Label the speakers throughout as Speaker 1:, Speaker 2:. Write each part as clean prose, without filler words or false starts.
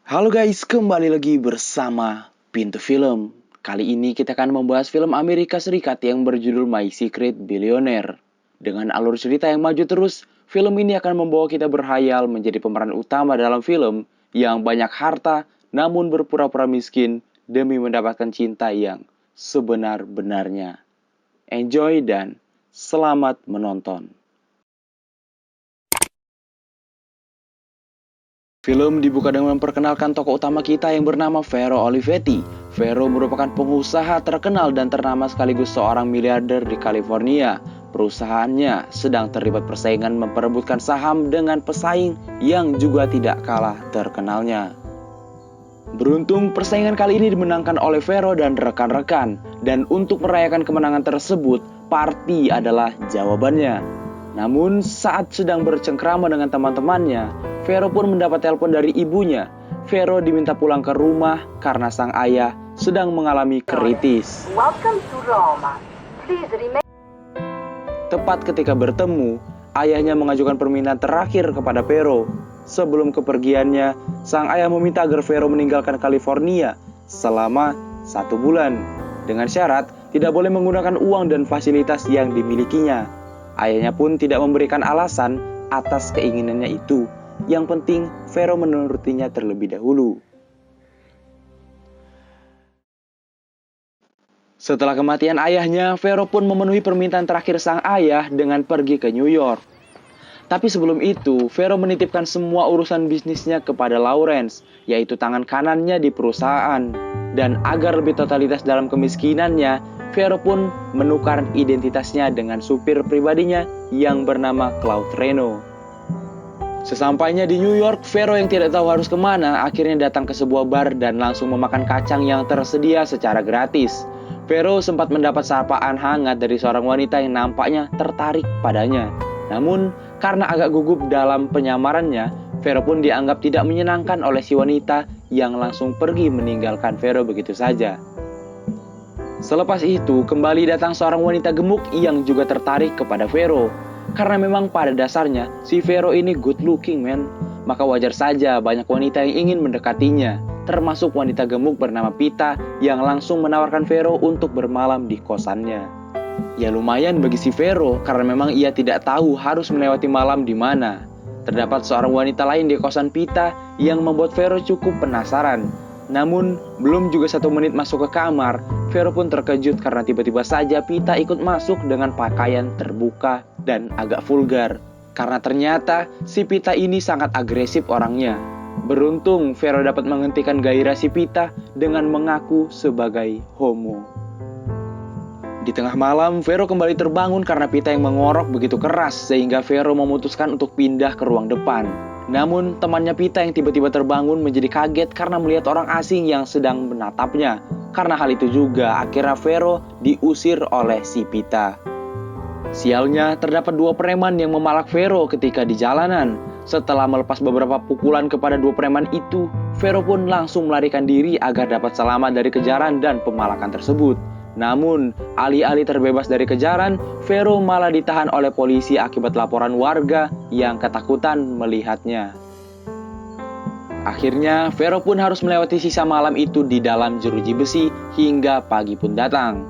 Speaker 1: Halo guys, kembali lagi bersama Pintu Film. Kali ini kita akan membahas film Amerika Serikat yang berjudul My Secret Billionaire. Dengan alur cerita yang maju terus, film ini akan membawa kita berhayal menjadi pemeran utama dalam film yang banyak harta namun berpura-pura miskin demi mendapatkan cinta yang sebenar-benarnya. Enjoy dan selamat menonton. Film dibuka dengan memperkenalkan tokoh utama kita yang bernama Vero Olivetti. Vero merupakan pengusaha terkenal dan ternama sekaligus seorang miliarder di California. Perusahaannya sedang terlibat persaingan memperebutkan saham dengan pesaing yang juga tidak kalah terkenalnya. Beruntung persaingan kali ini dimenangkan oleh Vero dan rekan-rekan. Dan untuk merayakan kemenangan tersebut, party adalah jawabannya. Namun saat sedang bercengkrama dengan teman-temannya, Vero pun mendapat telepon dari ibunya. Vero diminta pulang ke rumah karena sang ayah sedang mengalami kritis.
Speaker 2: Welcome to Roma. Please remain.
Speaker 1: Tepat ketika bertemu, ayahnya mengajukan permintaan terakhir kepada Vero. Sebelum kepergiannya, sang ayah meminta agar Vero meninggalkan California selama 1 bulan. Dengan syarat tidak boleh menggunakan uang dan fasilitas yang dimilikinya. Ayahnya pun tidak memberikan alasan atas keinginannya itu. Yang penting, Vero menurutinya terlebih dahulu. Setelah kematian ayahnya, Vero pun memenuhi permintaan terakhir sang ayah dengan pergi ke New York. Tapi sebelum itu, Vero menitipkan semua urusan bisnisnya kepada Lawrence, yaitu tangan kanannya di perusahaan. Dan agar lebih totalitas dalam kemiskinannya, Vero pun menukar identitasnya dengan supir pribadinya yang bernama Claude Reno. Sesampainya di New York, Vero yang tidak tahu harus kemana akhirnya datang ke sebuah bar dan langsung memakan kacang yang tersedia secara gratis. Vero sempat mendapat sapaan hangat dari seorang wanita yang nampaknya tertarik padanya. Namun, karena agak gugup dalam penyamarannya, Vero pun dianggap tidak menyenangkan oleh si wanita yang langsung pergi meninggalkan Vero begitu saja. Selepas itu, kembali datang seorang wanita gemuk yang juga tertarik kepada Vero. Karena memang pada dasarnya, si Vero ini good looking man. Maka wajar saja banyak wanita yang ingin mendekatinya. Termasuk wanita gemuk bernama Pita yang langsung menawarkan Vero untuk bermalam di kosannya. Ya lumayan bagi si Vero karena memang ia tidak tahu harus melewati malam di mana. Terdapat seorang wanita lain di kosan Pita yang membuat Vero cukup penasaran. Namun, belum juga 1 menit masuk ke kamar, Vero pun terkejut karena tiba-tiba saja Pita ikut masuk dengan pakaian terbuka dan agak vulgar. Karena ternyata si Pita ini sangat agresif orangnya. Beruntung Vero dapat menghentikan gairah si Pita dengan mengaku sebagai homo. Di tengah malam, Vero kembali terbangun karena Pita yang mengorok begitu keras sehingga Vero memutuskan untuk pindah ke ruang depan. Namun, temannya Pita yang tiba-tiba terbangun menjadi kaget karena melihat orang asing yang sedang menatapnya. Karena hal itu juga, akhirnya Vero diusir oleh si Pita. Sialnya, terdapat 2 preman yang memalak Vero ketika di jalanan. Setelah melepas beberapa pukulan kepada 2 preman itu, Vero pun langsung melarikan diri agar dapat selamat dari kejaran dan pemalakan tersebut. Namun, alih-alih terbebas dari kejaran, Vero malah ditahan oleh polisi akibat laporan warga yang ketakutan melihatnya. Akhirnya, Vero pun harus melewati sisa malam itu di dalam jeruji besi hingga pagi pun datang.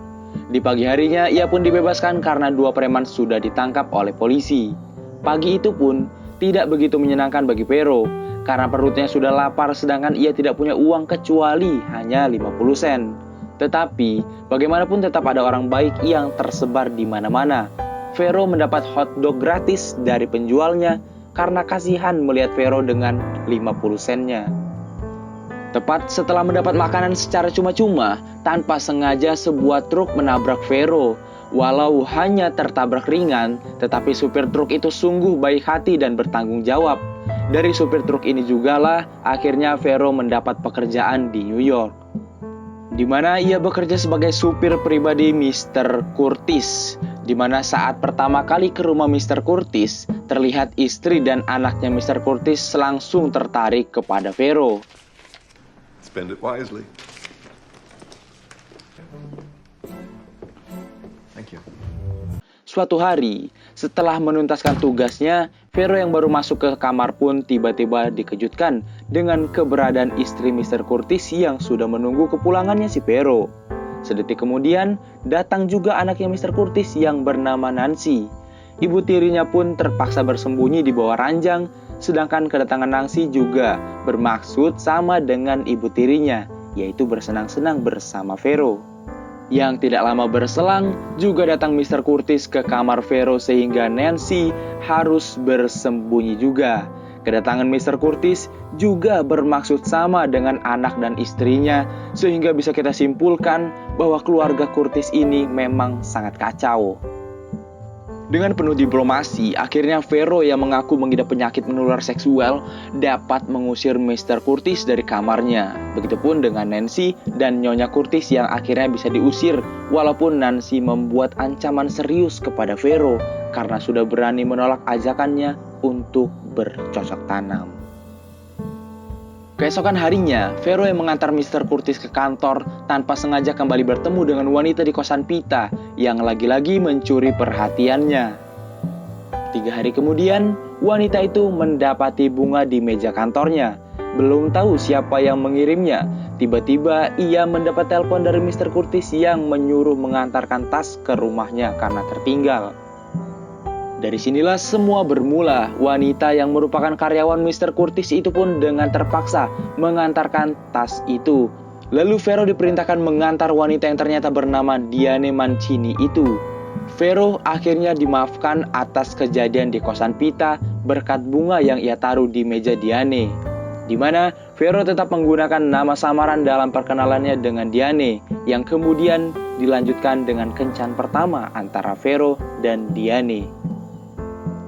Speaker 1: Di pagi harinya, ia pun dibebaskan karena 2 preman sudah ditangkap oleh polisi. Pagi itu pun tidak begitu menyenangkan bagi Vero, karena perutnya sudah lapar sedangkan ia tidak punya uang kecuali hanya 50 sen. Tetapi, bagaimanapun tetap ada orang baik yang tersebar di mana-mana. Vero mendapat hotdog gratis dari penjualnya karena kasihan melihat Vero dengan 50 sennya. Tepat setelah mendapat makanan secara cuma-cuma, tanpa sengaja sebuah truk menabrak Vero. Walau hanya tertabrak ringan, tetapi supir truk itu sungguh baik hati dan bertanggung jawab. Dari supir truk ini jugalah akhirnya Vero mendapat pekerjaan di New York, di mana ia bekerja sebagai supir pribadi Mr. Curtis. Di mana saat pertama kali ke rumah Mr. Curtis, terlihat istri dan anaknya Mr. Curtis langsung tertarik kepada Vero.
Speaker 3: Spend it wisely. Thank you.
Speaker 1: Suatu hari, setelah menuntaskan tugasnya, Vero yang baru masuk ke kamar pun tiba-tiba dikejutkan dengan keberadaan istri Mr. Curtis yang sudah menunggu kepulangannya si Vero. Sedetik kemudian, datang juga anaknya Mr. Curtis yang bernama Nancy. Ibu tirinya pun terpaksa bersembunyi di bawah ranjang, sedangkan kedatangan Nancy juga bermaksud sama dengan ibu tirinya, yaitu bersenang-senang bersama Vero. Yang tidak lama berselang, juga datang Mr. Curtis ke kamar Vero sehingga Nancy harus bersembunyi juga. Kedatangan Mr. Curtis juga bermaksud sama dengan anak dan istrinya, sehingga bisa kita simpulkan bahwa keluarga Curtis ini memang sangat kacau. Dengan penuh diplomasi, akhirnya Vero yang mengaku mengidap penyakit menular seksual dapat mengusir Mr. Curtis dari kamarnya. Begitupun dengan Nancy dan Nyonya Curtis yang akhirnya bisa diusir, walaupun Nancy membuat ancaman serius kepada Vero karena sudah berani menolak ajakannya untuk bercocok tanam. Keesokan harinya, Vero yang mengantar Mr. Curtis ke kantor tanpa sengaja kembali bertemu dengan wanita di kosan Pita yang lagi-lagi mencuri perhatiannya. 3 hari kemudian, wanita itu mendapati bunga di meja kantornya. Belum tahu siapa yang mengirimnya, tiba-tiba ia mendapat telepon dari Mr. Curtis yang menyuruh mengantarkan tas ke rumahnya karena tertinggal. Dari sinilah semua bermula. Wanita yang merupakan karyawan Mr. Curtis itu pun dengan terpaksa mengantarkan tas itu. Lalu Vero diperintahkan mengantar wanita yang ternyata bernama Diane Mancini itu. Vero akhirnya dimaafkan atas kejadian di kosan Pita berkat bunga yang ia taruh di meja Diane, di mana Vero tetap menggunakan nama samaran dalam perkenalannya dengan Diane, yang kemudian dilanjutkan dengan kencan pertama antara Vero dan Diane.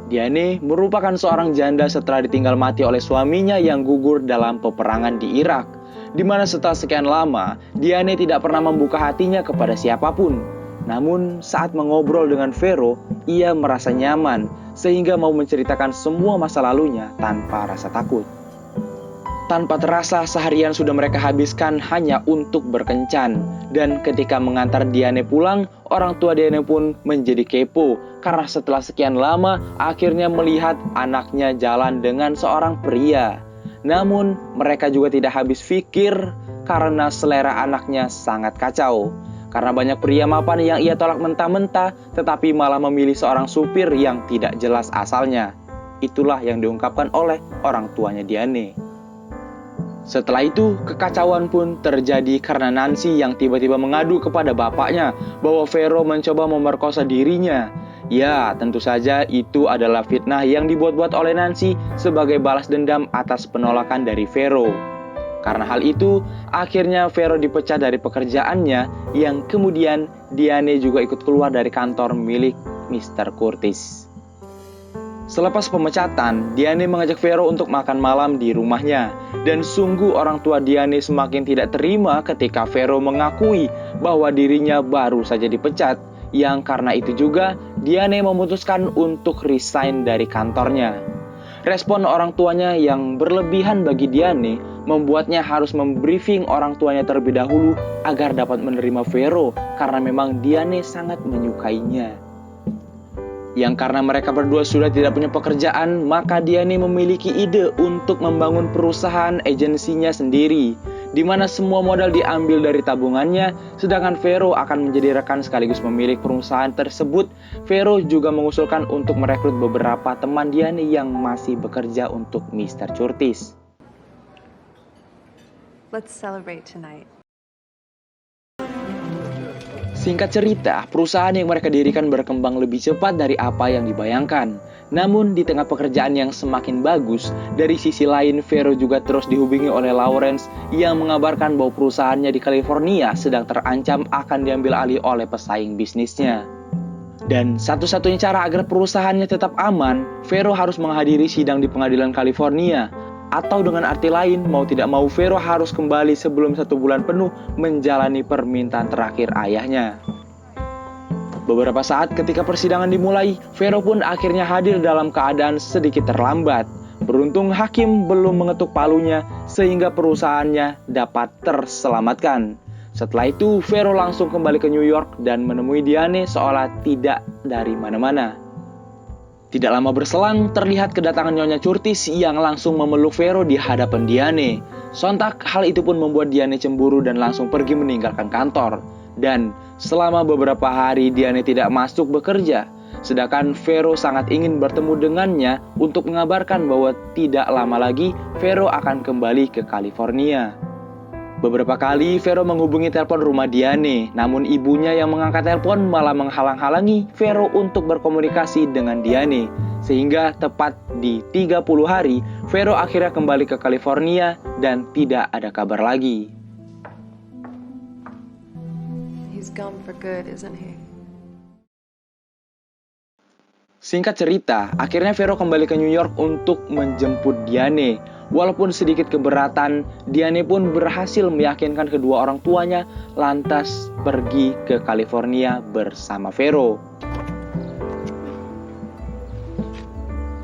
Speaker 1: Diane merupakan seorang janda setelah ditinggal mati oleh suaminya yang gugur dalam peperangan di Irak, di mana setelah sekian lama, Diane tidak pernah membuka hatinya kepada siapapun. Namun saat mengobrol dengan Vero, ia merasa nyaman sehingga mau menceritakan semua masa lalunya tanpa rasa takut. Tanpa terasa seharian sudah mereka habiskan hanya untuk berkencan. Dan ketika mengantar Diane pulang, orang tua Diane pun menjadi kepo karena setelah sekian lama akhirnya melihat anaknya jalan dengan seorang pria. Namun mereka juga tidak habis pikir karena selera anaknya sangat kacau. Karena banyak pria mapan yang ia tolak mentah-mentah, tetapi malah memilih seorang supir yang tidak jelas asalnya. Itulah yang diungkapkan oleh orang tuanya Diane. Setelah itu, kekacauan pun terjadi karena Nancy yang tiba-tiba mengadu kepada bapaknya bahwa Vero mencoba memerkosa dirinya. Ya, tentu saja itu adalah fitnah yang dibuat-buat oleh Nancy sebagai balas dendam atas penolakan dari Vero. Karena hal itu, akhirnya Vero dipecat dari pekerjaannya, yang kemudian Diane juga ikut keluar dari kantor milik Mr. Curtis. Selepas pemecatan, Diane mengajak Vero untuk makan malam di rumahnya. Dan sungguh orang tua Diane semakin tidak terima ketika Vero mengakui bahwa dirinya baru saja dipecat. Yang karena itu juga, Diane memutuskan untuk resign dari kantornya. Respon orang tuanya yang berlebihan bagi Diane membuatnya harus membriefing orang tuanya terlebih dahulu agar dapat menerima Vero karena memang Diane sangat menyukainya. Yang karena mereka berdua sudah tidak punya pekerjaan, maka Diane memiliki ide untuk membangun perusahaan agensinya sendiri, di mana semua modal diambil dari tabungannya, sedangkan Vero akan menjadi rekan sekaligus pemilik perusahaan tersebut. Vero juga mengusulkan untuk merekrut beberapa teman Diane yang masih bekerja untuk Mr. Curtis.
Speaker 4: Let's celebrate tonight.
Speaker 1: Singkat cerita, perusahaan yang mereka dirikan berkembang lebih cepat dari apa yang dibayangkan. Namun di tengah pekerjaan yang semakin bagus, dari sisi lain Vero juga terus dihubungi oleh Lawrence yang mengabarkan bahwa perusahaannya di California sedang terancam akan diambil alih oleh pesaing bisnisnya. Dan satu-satunya cara agar perusahaannya tetap aman, Vero harus menghadiri sidang di pengadilan California. Atau dengan arti lain, mau tidak mau Vero harus kembali sebelum 1 bulan penuh menjalani permintaan terakhir ayahnya. Beberapa saat ketika persidangan dimulai, Vero pun akhirnya hadir dalam keadaan sedikit terlambat. Beruntung hakim belum mengetuk palunya sehingga perusahaannya dapat terselamatkan. Setelah itu, Vero langsung kembali ke New York dan menemui Diane seolah tidak dari mana-mana. Tidak lama berselang, terlihat kedatangan Nyonya Curtis yang langsung memeluk Vero di hadapan Diane. Sontak, hal itu pun membuat Diane cemburu dan langsung pergi meninggalkan kantor. Dan selama beberapa hari Diane tidak masuk bekerja. Sedangkan Vero sangat ingin bertemu dengannya untuk mengabarkan bahwa tidak lama lagi Vero akan kembali ke California. Beberapa kali Vero menghubungi telepon rumah Diane, namun ibunya yang mengangkat telepon malah menghalang-halangi Vero untuk berkomunikasi dengan Diane. Sehingga tepat di 30 hari, Vero akhirnya kembali ke California dan tidak ada kabar lagi.
Speaker 4: He's gone for good, isn't he?
Speaker 1: Singkat cerita, akhirnya Vero kembali ke New York untuk menjemput Diane. Walaupun sedikit keberatan, Diane pun berhasil meyakinkan kedua orang tuanya lantas pergi ke California bersama Vero.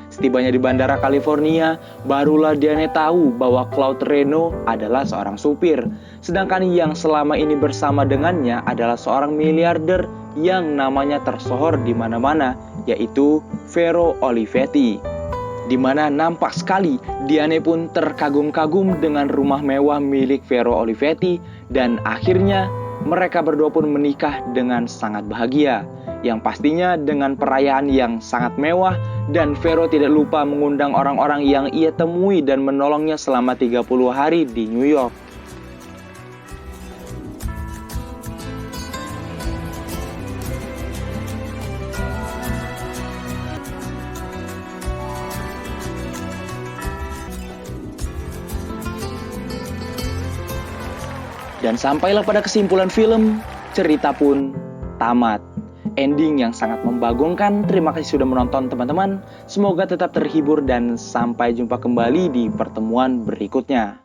Speaker 1: Setibanya di bandara California, barulah Diane tahu bahwa Claude Reno adalah seorang supir. Sedangkan yang selama ini bersama dengannya adalah seorang miliarder yang namanya tersohor di mana-mana, yaitu Vero Olivetti. Di mana nampak sekali Diane pun terkagum-kagum dengan rumah mewah milik Vero Olivetti dan akhirnya mereka berdua pun menikah dengan sangat bahagia. Yang pastinya dengan perayaan yang sangat mewah dan Vero tidak lupa mengundang orang-orang yang ia temui dan menolongnya selama 30 hari di New York. Dan sampailah pada kesimpulan film, cerita pun tamat. Ending yang sangat membagongkan. Terima kasih sudah menonton teman-teman. Semoga tetap terhibur dan sampai jumpa kembali di pertemuan berikutnya.